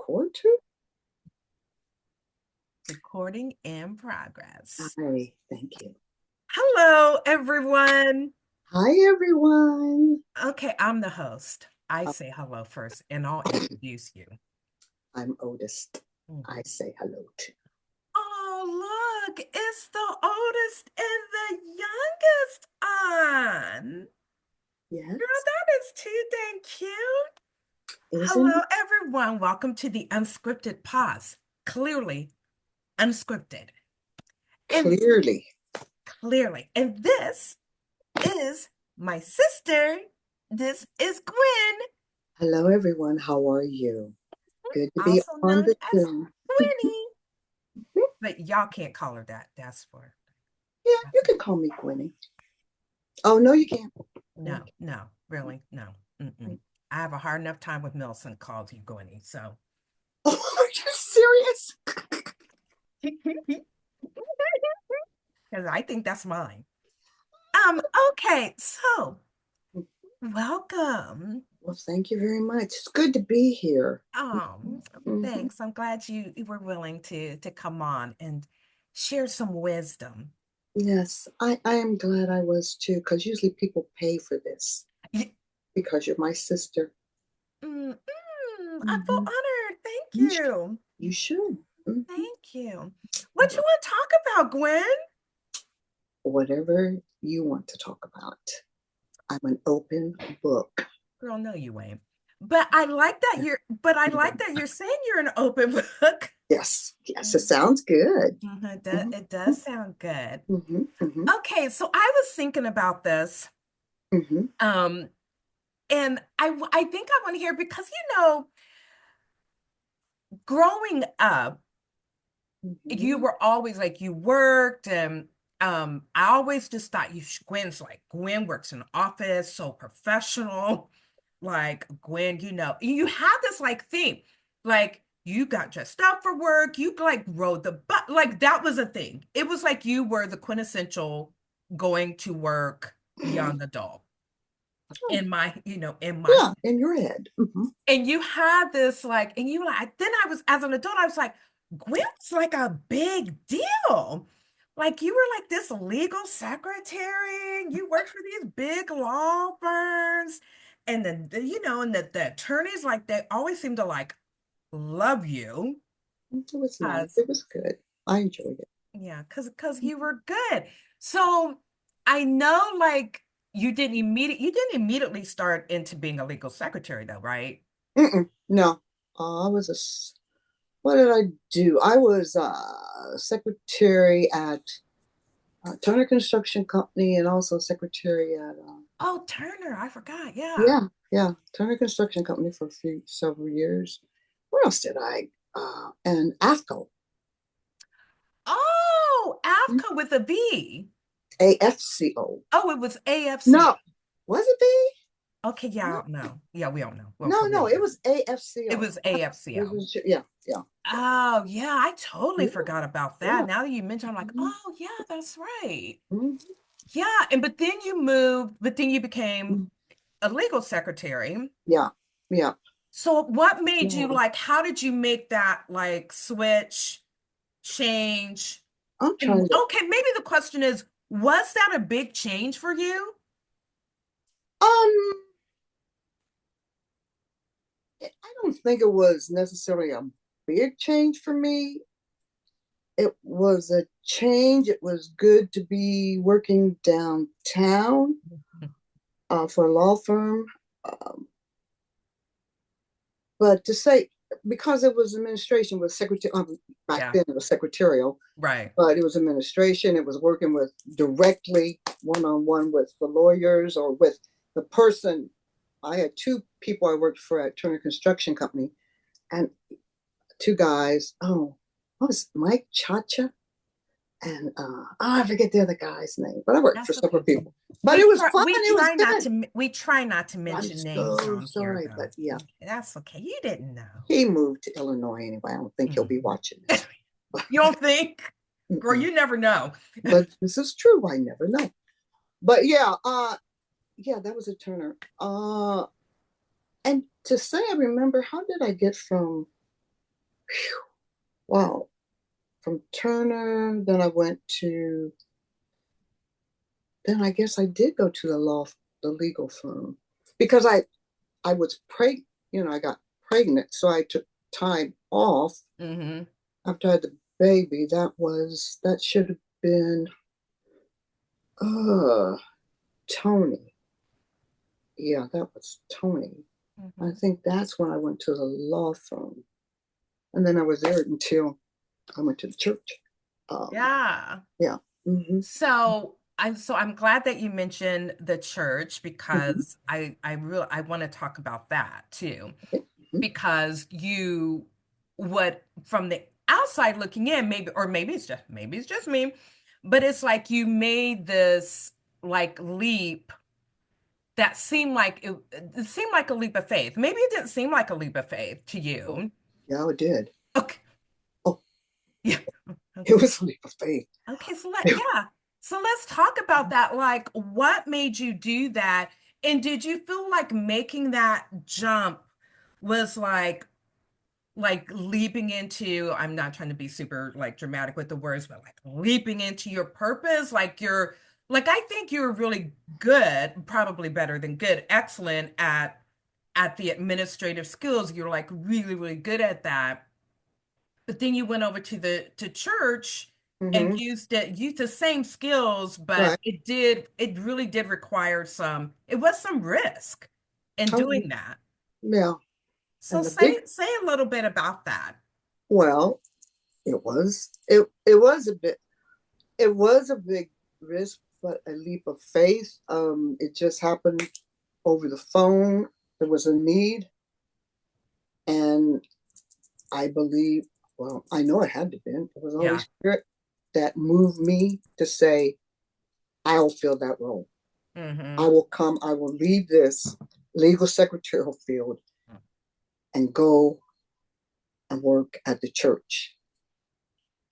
record too? Recording in progress. Hi, thank you. Hello, everyone. Hi, everyone. Okay, I'm the host. I Uh, say hello first, and I'll introduce you. I'm Otis. Mhm. I say hello too. Oh, look, it's the oldest and the youngest on. Girl, Yes, that is too dang cute. isn't Hello, it? everyone. Welcome to the Unscripted Pause. Clearly unscripted. And Clearly. clearly. And this is my sister. This is Gwen, Hello, everyone. How are you? Good to be also on known the as Zoom. Gwenny. But y'all can't call her that. Yeah, you That's can call me Gwenny. Oh, no, you can't. no, no, really, no. Mm-mm. I have a hard enough time with Millicent calls you Gwenny, so Oh, are you serious? because I think that's mine. Okay, so welcome. Well, thank you very much. It's good to be here. Um, Mhm. Thanks. I'm glad you were willing to come on and share some wisdom. Yes, I am glad I was too, because usually people pay for this Y- because you're my sister. I feel Mhm. honored. Thank You should. you. You should. Mhm. Thank you. What you want to talk about, Gwen? Whatever you want to talk about. I'm an open book. Girl, no, you ain't. But I like that you're saying you're an open book. Yes, yes, it sounds good. It does, Mhm, it does sound good. mhm, mhm, Okay, so I was thinking about this. mhm, Um, and I think I want to hear because growing up, you mhm. were always like you worked and I always just thought Gwen's like Gwen works in an office, so professional. Like Gwen, you had this like thing, like you got dressed up for work, you like rode the bus, like that was a thing. It was like you were the quintessential going to work young adult Oh, in my yeah, in your head. Mhm. and you had this like, and you like, then I was, as an adult, I was like, Gwen's like a big deal. Like you were like this legal secretary, you worked for these big law firms, and the attorneys, like they always seem to like love you. It was nice. Cause It was good. I enjoyed it. yeah, cause you were good. So I know like you didn't immediately start into being a legal secretary though, right? No, I was what did I do? I was secretary at Turner Construction Company and also secretary at Oh, Turner, I forgot. Yeah. yeah, yeah, Turner Construction Company for several years. Where else did I? And AFCO, Oh, AFCO with a V. AFCO. Oh, it was AFC. No, was it B? Okay, yeah, I No, don't know. Yeah, we don't know. Well, no, for no, real. it was It AFCO. was AFCO. Yeah, yeah, Oh, yeah, I totally yeah, forgot about that. yeah. Now that you mentioned, I'm like, Mhm, oh, yeah, that's right. mhm, Yeah, but then you became mhm. a legal secretary. Yeah, yeah. So what made you Yeah. like, how did you make that like switch, change? I'm And trying to. okay, maybe the question is, was that a big change for you? Um, I don't think it was necessarily a big change for me. It was a change. It was good to be working downtown for a law firm. Um, but to say, because it was administration, was secretary, back Yeah, then it was secretarial, right. but it was administration. It was working with directly one on one with the lawyers or with the person. I had two people I worked for at Turner Construction Company, and two guys. Oh, what was it, Mike Chacha? And I forget the other guy's name, but I worked for That's several okay. people. But it was fun. It was good. We try not to I'm mention names so on here sorry, though. but yeah, Okay, that's okay. You didn't know. he moved to Illinois anyway. I don't think he'll Mhm. be watching this. You don't think? Girl, Mm-mm. you never know. But this is true. I never know. But yeah, yeah, that was a Turner. And to say I remember, how did I get from? Well, from Turner, then I went to, then I guess I did go to the legal firm because I was pregnant, I got pregnant, so I took time off Mm-hmm. after I had the baby. That should have been uh Tony. Yeah, that was Tony. I Mm-hmm. think that's when I went to the law firm. And then I was there until I went to the church. Yeah. Yeah. Hmm. So I'm glad that you mentioned the church Hmm. because I want to talk about that too. Hmm. Because you what from the outside looking in, maybe it's just me, but it's like you made this like leap that it seemed like a leap of faith. Maybe it didn't seem like a leap of faith to Oh, you. yeah, I did. Okay. Oh, Yeah. it was a leap of faith. Okay, yeah. So let's talk about that. Like, what made you do that? And did you feel like making that jump was like leaping into, I'm not trying to be super like dramatic with the words, but like leaping into your purpose? Like I think you're really good, probably better than good, excellent at the administrative skills. You're like really, really good at that. But then you went over to the to church and Hmm. used the same skills, but Right. it really did require it was some risk in Oh, doing that. yeah. So And the big, say a little bit about that. well, it was a big risk, but a leap of faith. It just happened over the phone. There was a need, and I believe, well, I know it had to be. It was the Holy Yeah. Spirit that moved me to say, I'll fill that role. Mm-hmm. I will leave this legal secretarial field and go and work at the church.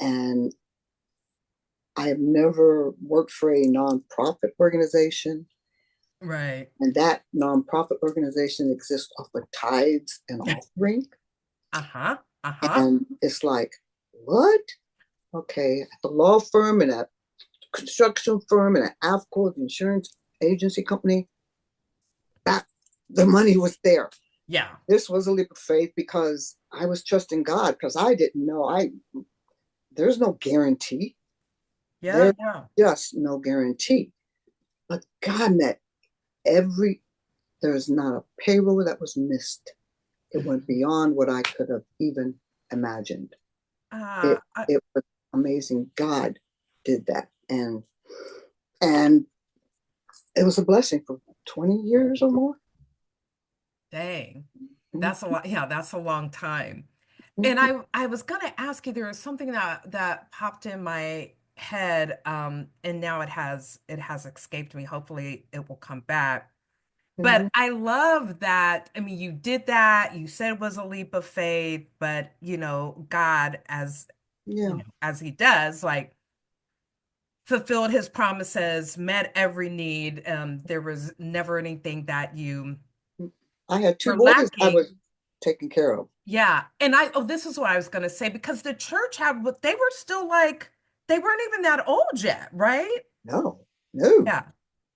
And I have never worked for a nonprofit organization. Right. And that nonprofit organization exists off of tithes and offering. Uh-huh. Uh-huh. And it's like, what? Okay, at the law firm and at construction firm and at AFCO, the insurance agency company, that the money was there. Yeah. This was a leap of faith because I was trusting God because I didn't know. There's no guarantee. Yeah. There's Yeah. just no guarantee. But God met every there's not a payroll that was missed. It went beyond what I could have even imagined. Uh, It I, it was amazing. God did that, and it was a blessing for 20 years or more. dang. That's a Mm-hmm. lot. Yeah, that's a long time. And Mm-hmm. I was gonna ask you, there was something that popped in my head, and now it has escaped me. Hopefully it will come back. Mm-hmm. But I love that. I mean, you did that. You said it was a leap of faith, but God, as Yeah, as he does, like fulfilled his promises, met every need. There was never anything that you I had two were boys I lacking. was taking care of. Yeah. And this is what I was going to say because the church they were still like, they weren't even that old yet, right? No, no. Yeah.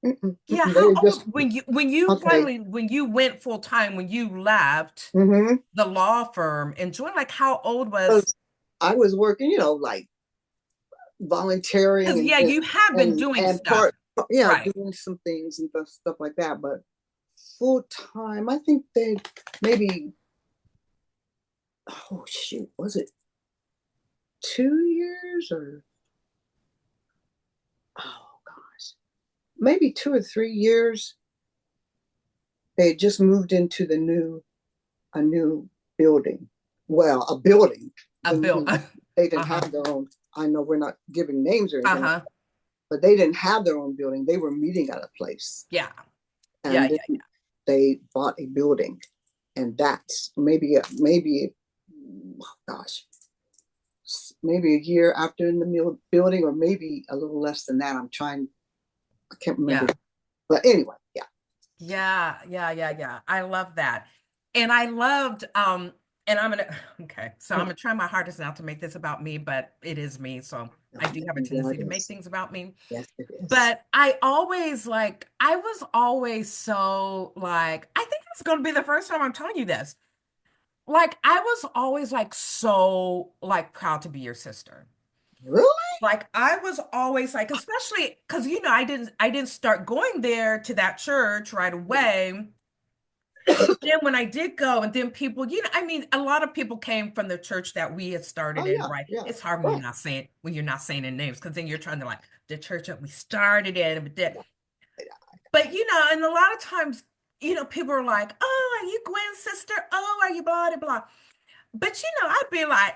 Mm-mm, Yeah. mm-mm. How They old just okay. when you went full time, when you left Mm-hmm. the law firm and joined, like how old was, Because I was working, like volunteering because yeah, and you have been doing and stuff. yeah, Right. doing some things and stuff like that. But full time, I think they maybe, oh shoot, was it 2 years or, oh gosh, maybe 2 or 3 years. They had just moved into a new building. Well, a building. A bill. They didn't Uh-huh. have their own. I know we're not giving names or anything, Uh-huh. but they didn't have their own building. They were meeting at a place, Yeah. Yeah. and then they bought a building, and that's maybe, oh gosh, maybe a year after in the building, or maybe a little less than that. I can't remember. Yeah. But anyway, yeah. Yeah. Yeah. Yeah. Yeah. I love that. And I loved and I'm gonna okay, so I'm gonna try my hardest not to make this about me, but it is me, so I do have a Yeah, tendency it to make is. things about me. Yes, it is. But I was always so like, I think it's gonna be the first time I'm telling you this. Like, I was always like so like proud to be your sister. Really? Like I was always like, especially because I didn't start going there to that church right away. But then when I did go, and then people, I mean, a lot of people came from the church that we had started Oh in, yeah, right? yeah. It's hard Right. when you're not saying their names, because then you're trying to like the church that we started in, Yeah, but and a lot of times, people are like, "Oh, are you Gwen's sister? Oh, are you blah blah blah?" But I'd be like,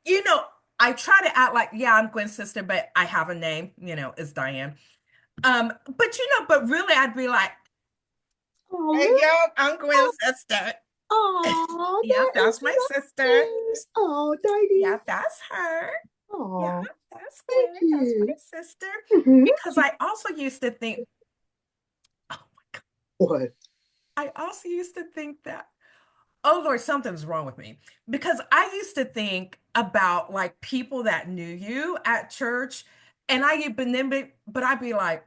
you know, I try to act like, yeah, I'm Gwen's sister, but I have a name, it's Diane. But really, I'd be like, oh hey, really? yo, I'm Oh, Gwen's sister. oh, Yeah, that is that's my sister. nice. Oh, Daddy. Yeah, that's her. Yeah, Oh, that's thank Gwen. That's my you. sister. Hmm. Because I also used to think, oh my God, What? I also used to think that, oh Lord, something's wrong with me. Because I used to think about like people that knew you at church, and but I'd be like,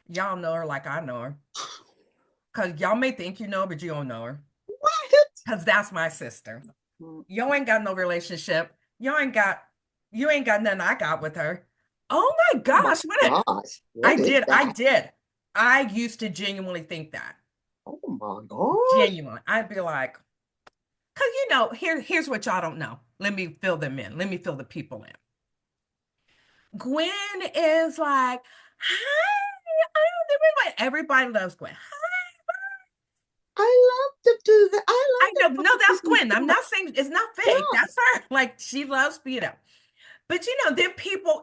y'all know her like I know her. Because y'all may think you know, but you don't know her. What? Because that's my sister. Mm. You ain't got no relationship. You ain't got nothing I got with her. Oh my Oh my gosh, gosh. What is I that? did. I used to genuinely think that. Oh my gosh. Genuinely. I'd be like, because here's what y'all don't know. Let me fill them in. Let me fill the people in. Gwen is like, hi, I don't know. Everybody loves Gwen. I love to do that. I I love know, that no, part to that's do Gwen. I'm that. not saying it's not fake. Yeah. That's her. Like she loves speed up. But then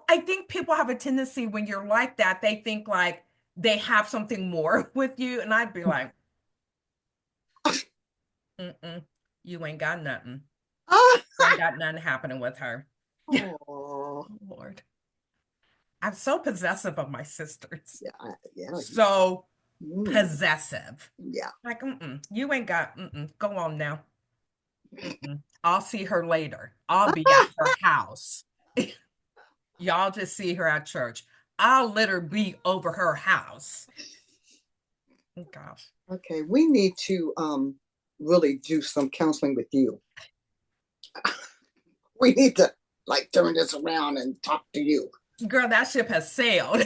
I think people have a tendency when you're like that, they think like they have something more with you. And I'd be like, mm-mm, you ain't got nothing. You ain't got nothing happening with her. Oh, Oh, Lord. I'm so possessive of my sisters. yeah, yeah, So mm, possessive. yeah. Like, you ain't got, go on now. I'll see her later. I'll be at her house. Y'all just see her at church. I'll let her be over her house. Oh, gosh. Okay, we need to really do some counseling with you. We need to like turn this around and talk to you. Girl, that ship has sailed.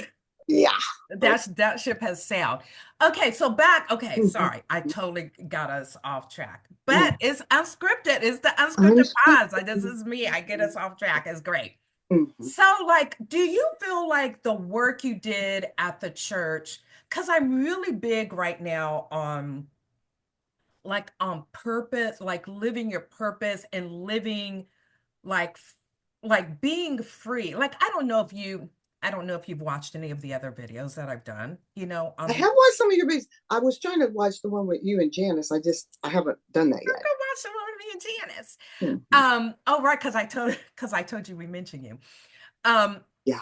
Yeah. Okay. That ship has sailed. Okay, so back. Okay, Mhm. sorry, I totally got us off track. Mhm. But it's unscripted. It's the unscripted pause. Like, this Unscripted. is me. I get us off track. It's great. Mhm. So, like, do you feel like the work you did at the church? Because I'm really big right now on like on purpose, like living your purpose and living like being free. Like I don't know if you've watched any of the other videos that I've done, I on the have watched some of your videos. I was trying to watch the one with you and Janice. I haven't done that you yet. can watch some of me and Janice. Mhm. Oh right, because I told you we mentioned you. Um, Yeah.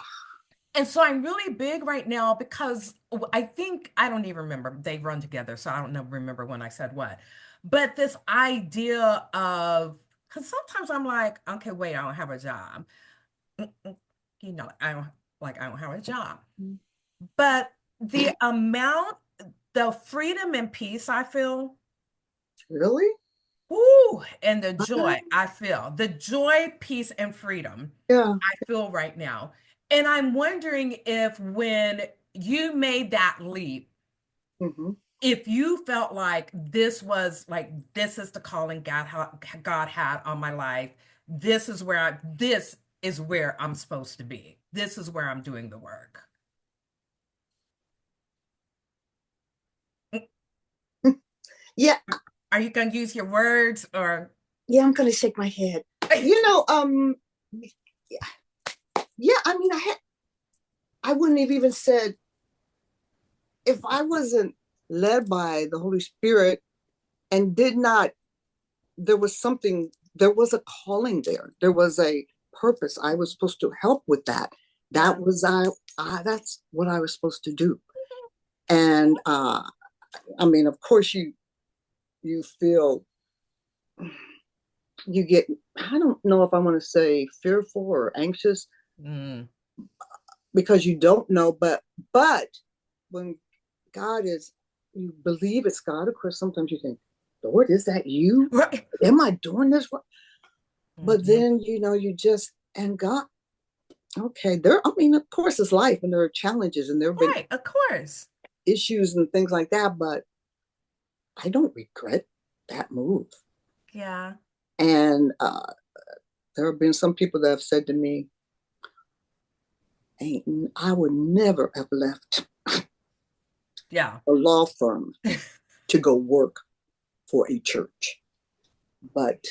and so I'm really big right now because I think I don't even remember. They run together, so I don't know remember when I said what. But this idea of because sometimes I'm like, okay, wait, I don't have a job. Mm-mm. I don't have a job. But the freedom and peace I feel, Really? ooh, and the Uh, joy I feel, the joy, peace, and freedom yeah. I feel right now. And I'm wondering if when you made that leap, Hmm. if you felt like this is the calling God had on my life. This is where I'm supposed to be. This is where I'm doing the work. Yeah. Are you going to use your words or? Yeah. I'm gonna shake my head. You know, yeah, yeah. I mean, I wouldn't have even said if I wasn't led by the Holy Spirit and did not, there was a calling there. There was a purpose. I was supposed to help with that. Yeah. That's what I was supposed to do. And I mean, of course, you feel you get, I don't know if I want to say fearful or anxious Mm. because you don't know, but when God is, you believe it's God, of course, sometimes you think, Lord, is that you? Right. Am I doing this? But Mhm. then, you just, and God, okay, I mean, of course, it's life and there are challenges and there have been Right, of course. issues and things like that, but I don't regret that move. Yeah. And there have been some people that have said to me, Ain't, I would never have left Yeah. a law firm to go work for a church. But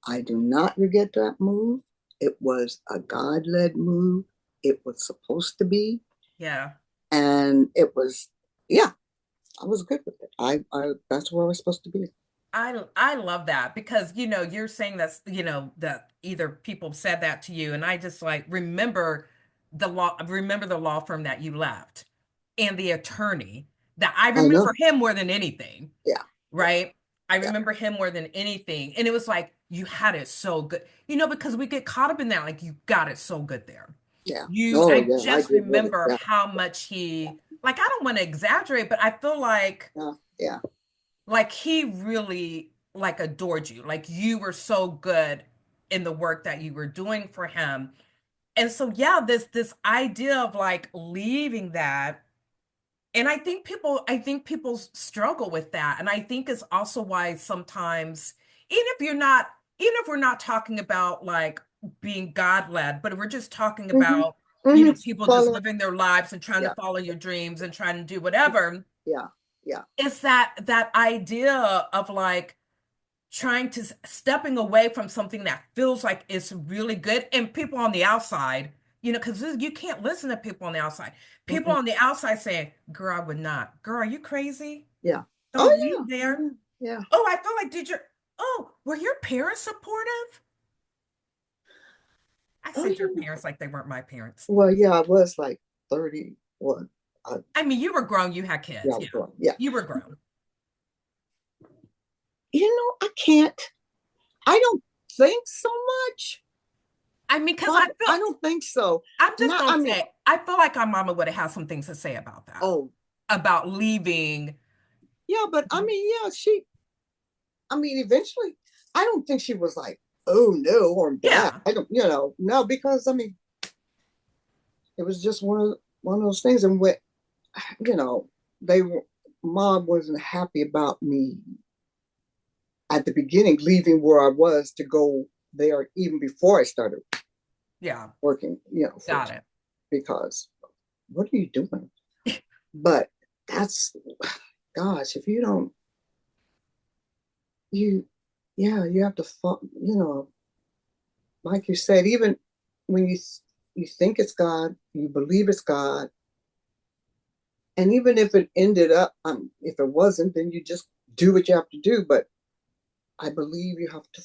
I do not regret that move. It was a God led move. It was supposed to be. Yeah. And it was, yeah, I was good with it. That's where I was supposed to be. I love that because you're saying that's that either people said that to you and I just like remember the law firm that you left and the attorney that I I remember know. him more than anything, Yeah. Yeah. right? I Yeah. remember him more than anything and it was like you had it so good, because we get caught up in that, like you got it so good there. Yeah. Oh, I yeah. I just did really. remember Yeah. how much he, like, I don't want to exaggerate, but I feel Yeah. Yeah. like he really like adored you. Like you were so good in the work that you were doing for him. And so yeah, this idea of like leaving that, and I think people struggle with that. And I think it's also why sometimes, even if we're not talking about like being God-led, but we're just talking Mm-hmm. about, Mm-hmm. people just Follow. living their lives and trying to Yeah. follow your dreams and trying to do whatever. Yeah. Yeah. It's that idea of like trying to stepping away from something that feels like it's really good, and people on the outside, because you can't listen to people on the outside. People Mm-hmm. on the outside saying, girl, I would not. Girl, are you crazy? Yeah. Oh, Don't leave yeah. there. Yeah. Oh, I feel like were your parents supportive? I Oh, said your yeah. parents like they weren't my parents. Well, yeah, I was like 31. I mean, you were grown, you had Yeah, I kids. was Yeah. wrong. Yeah. You were grown. I can't. I don't think so much. I mean, because I don't think so. I'm just Not, gonna I mean, say, I feel like our mama would have had some things to say about that, oh, about leaving. yeah, but I mean, yeah, I mean, eventually, I don't think she was like, oh no, or bad. Yeah. I don't, no, because I mean, it was just one of those things. And what, you know, they were, mom wasn't happy about me at the beginning, leaving where I was to go there even before I started Yeah. working, for, Got it. because what are you doing? But that's, gosh, if you don't, you, yeah, you have to, like you said, even when you think it's God, you believe it's God, and even if it ended up, if it wasn't, then you just do what you have to do. But I believe you have to,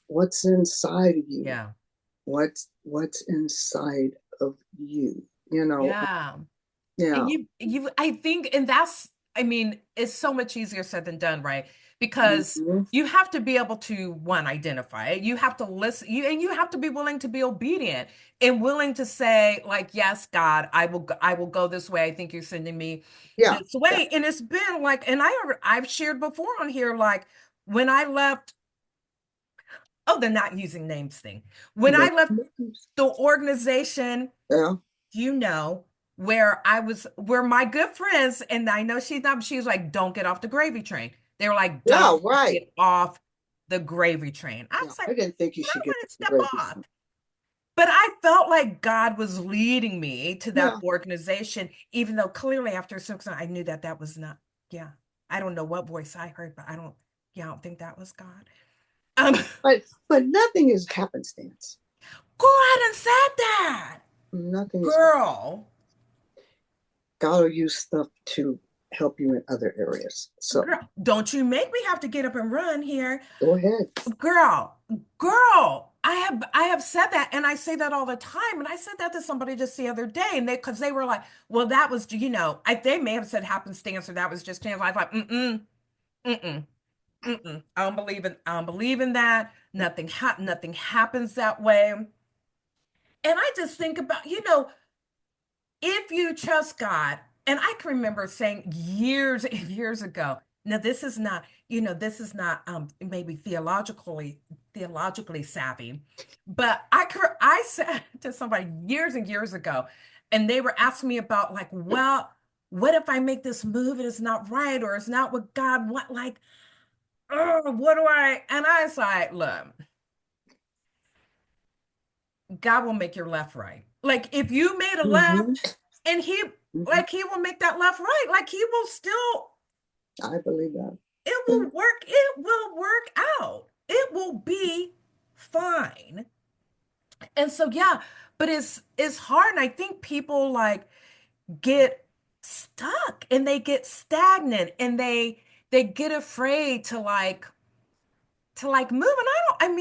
what's inside of you, Yeah. what's inside of you, you know. Yeah. And Yeah. I think, and I mean, it's so much easier said than done, right? Because Mhm. you have to be able to, one, identify it. You have to listen, and you have to be willing to be obedient and willing to say, like, yes, God, I will go this way. I think you're sending me Yeah. this Yeah. way. And it's been like, and I've shared before on here, like when I left, oh, they're not using names thing. When No. I left the organization, Yeah. you know, where my good friends, and I know she was like, don't get off the gravy train. They were like, Yeah. don't Right. get off the gravy train. I Yeah. was like, I didn't think you I should get want to the step gravy. off. But I felt like God was leading me to that Yeah. organization, even though clearly after a certain I knew that was not, yeah. I don't know what voice I heard, but I don't think that was God. Um, But nothing is happenstance. Go ahead and said that, Nothing is. girl. God will use stuff to help you in other areas. So Girl, don't you make me have to get up and run here. go ahead. Girl, girl, I have said that and I say that all the time. And I said that to somebody just the other day, and because they were like, well, that was, they may have said happenstance or that was just chance. I thought, mm-mm, mm-mm. I don't believe in that. Nothing happens that way. And I just think about, if you trust God, and I can remember saying years and years ago, now this is not maybe theologically savvy, but I said to somebody years and years ago, and they were asking me about like, well, what if I make this move and it's not right or it's not what God want? Like, oh, what do I? And I was like, look, God will make your left right. Like if you made a Hmm. left and he Hmm. like he will make that left right. Like he will still I believe that. Yeah. it will work out. It will be fine. And so yeah, but it's hard. And I think people like get stuck and they get stagnant and they get afraid to like move. And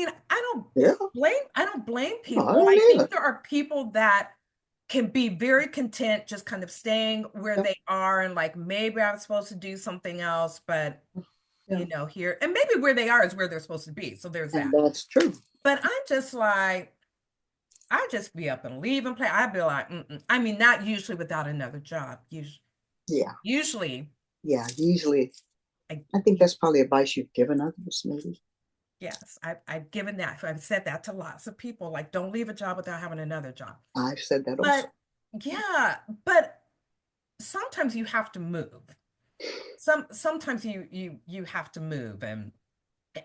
Yeah. I don't blame No, I people. I don't think either. there are people that can be very content just kind of staying where Yeah. they are and like maybe I'm supposed to do something else, but Yeah. here and maybe where they are is where they're supposed to be. So there's And that. that's true. But I'm just like, I just be up and leave and play. I'd be like, mm-mm. I mean, not usually without another job. Yeah. Usually, Yeah. Usually, I, I think that's probably advice you've given others, maybe. yes, I've given that. I've said that to lots of people. Like, don't leave a job without having another job. I've said that also. But yeah, but sometimes you have to move. Sometimes you have to move and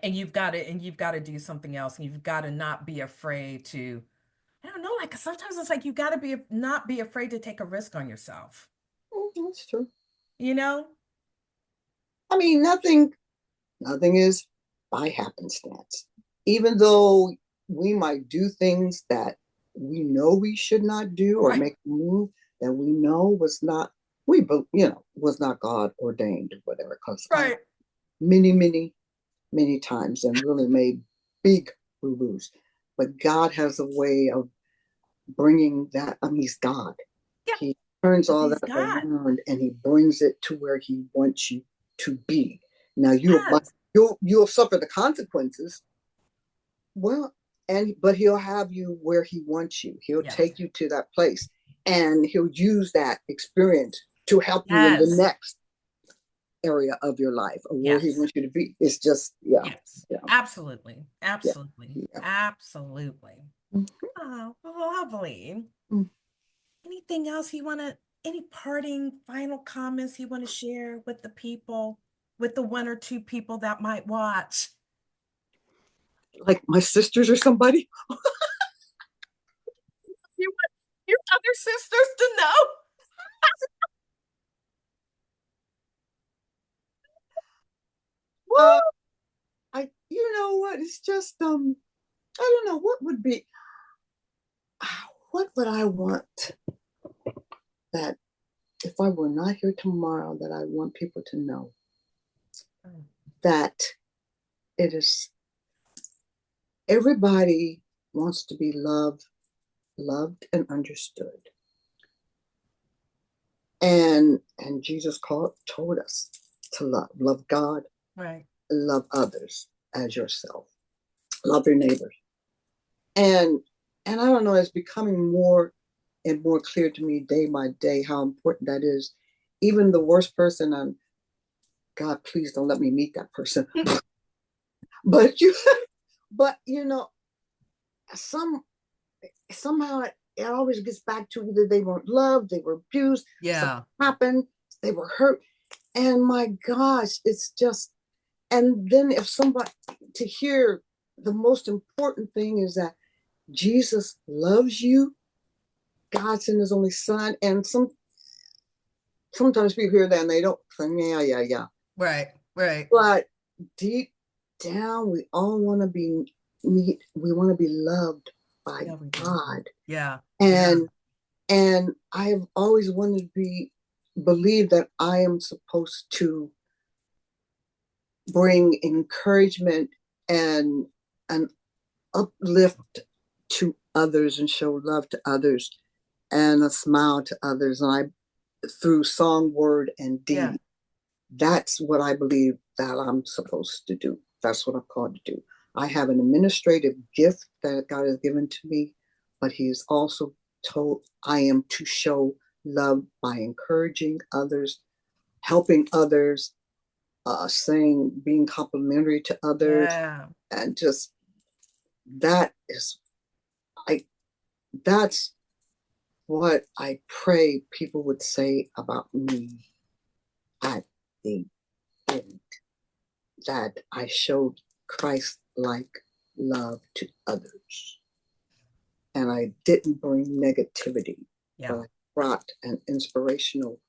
you've got to do something else and you've got to not be afraid to I don't know, like sometimes it's like you got to be not be afraid to take a risk on yourself, That's true. you know? I mean, nothing is by happenstance. Even though we might do things that we know we should not do or Right. make a move that we know was not was not God ordained or whatever. Because I Right. many times and really made big boo boos, but God has a way of bringing that. I mean, He's God. Yeah, He turns because all he's that God. around and He brings it to where He wants you to be. Now Yes. you'll suffer the consequences. Well, and but He'll have you where He wants you. He'll Yes. take you to that place, and He'll use that experience to help you in the Yes. next area of your life or where He Yes. wants you to be. It's just yeah, Yes. yeah, Absolutely. yeah, Absolutely. yeah. Absolutely. Oh, lovely. Mm. Anything else any parting final comments you want to share with the people, with the one or two people that might watch? Like my sisters or somebody. You want your other sisters to know? uh, you know what? It's just I don't know what would be what would I want that if I were not here tomorrow that I want people to know that it is everybody wants to be loved and understood. And Jesus told us to love God, Right. love others as yourself, love your neighbors. And and I don't know, it's becoming more and more clear to me day by day how important that is. Even the worst person on God, please don't let me meet that person. But but some somehow it always gets back to either they weren't loved, they were abused, something Yeah. happened, they were hurt. And my gosh, it's just, and then if somebody to hear the most important thing is that Jesus loves you, God sent His only Son, and sometimes people hear that and they don't think, yeah, yeah, yeah. Right. Right. But deep down, we all want to be we want to be loved by Yeah, we do. God. Yeah. Yeah. And I've always wanted to believe that I am supposed to bring encouragement and an uplift to others and show love to others and a smile to others. And I through song, word, and Yeah. deed. That's what I believe that I'm supposed to do. That's what I'm called to do. I have an administrative gift that God has given to me, but He's also told I am to show love by encouraging others, helping others, saying, being complimentary to others, Yeah. and just that is, I, that's what I pray people would say about me at the end, that I showed Christ like love to others. And I didn't bring negativity, Yeah. but I brought an inspirational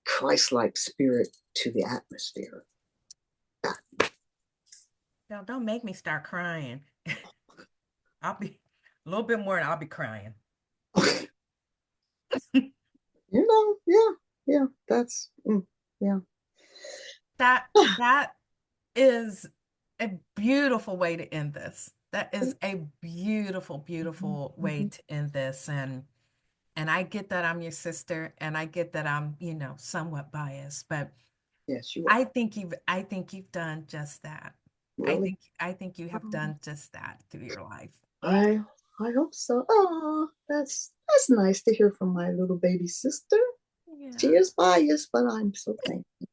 Christ like spirit to the atmosphere. Now, don't make me start crying. I'll be a little bit more and I'll be crying. Yeah, that's, yeah. That is a beautiful way to end this. That is a beautiful, beautiful way to end this. And I get that I'm your sister and I get that I'm, somewhat biased, but Yes, you are. I think you've done just that. Really? I think you have done just that through your life. I I hope so. Oh, that's nice to hear from my little baby sister. She Yeah. is biased, but I'm so thankful.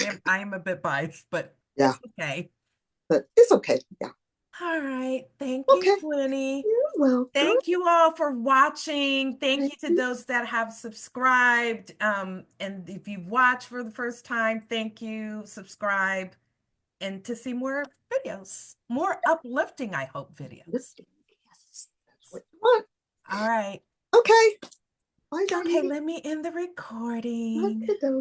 Yeah, I am a bit biased, but Yeah, it's okay. but it's okay. Yeah. All right. Thank you, Okay. Gwenny. You're welcome. Thank you all for watching. Thank Thank you to you. those that have subscribed. And if you've watched for the first time, thank you. Subscribe and to see more videos, more uplifting, I hope, videos. Lifting. Yes, that's what you want. All right. Okay. Bye, Okay, Diane. let me end the recording. Okay,